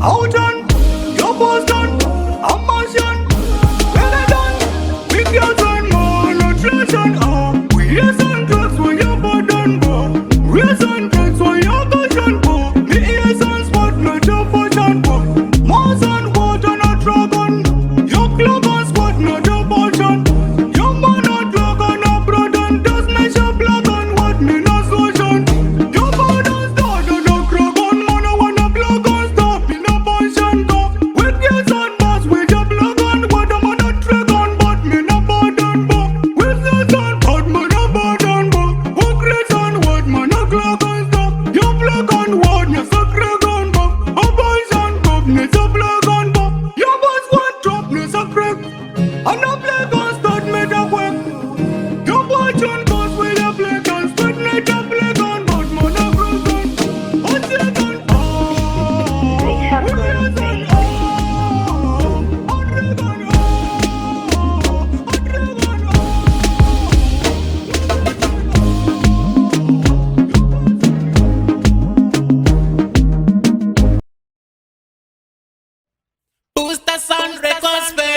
out and your boss done. I'm motion. When I done, we get on more nutrition. We are some drugs when you're done, bo. We are some drugs when you're caution, bo. Me ears on spot, not your fortune, bo. More sun, water, not dragon. Your club on spot, not your portion. Your man not drug on a broad and does measure black on what me not solution. Your father's daughter, no drug on man, I wanna plug on stop in a portion, go. With your son, boss, with your plug on what I'm on a drag on, but me not pardon, bo. With your son, but me not pardon, bo. Who creates on what man a clock on stop. Your plug on what, you suck drag on, bo. A portion, go, me a plug on, bo. Your boss want drop, me suck drag. And a play gun start me the work. Your boy John goes with a play gun, start me the play gun, but man a broken. What's your gun? With your son, a dragon, a dragon, Booster Sound Records, baby.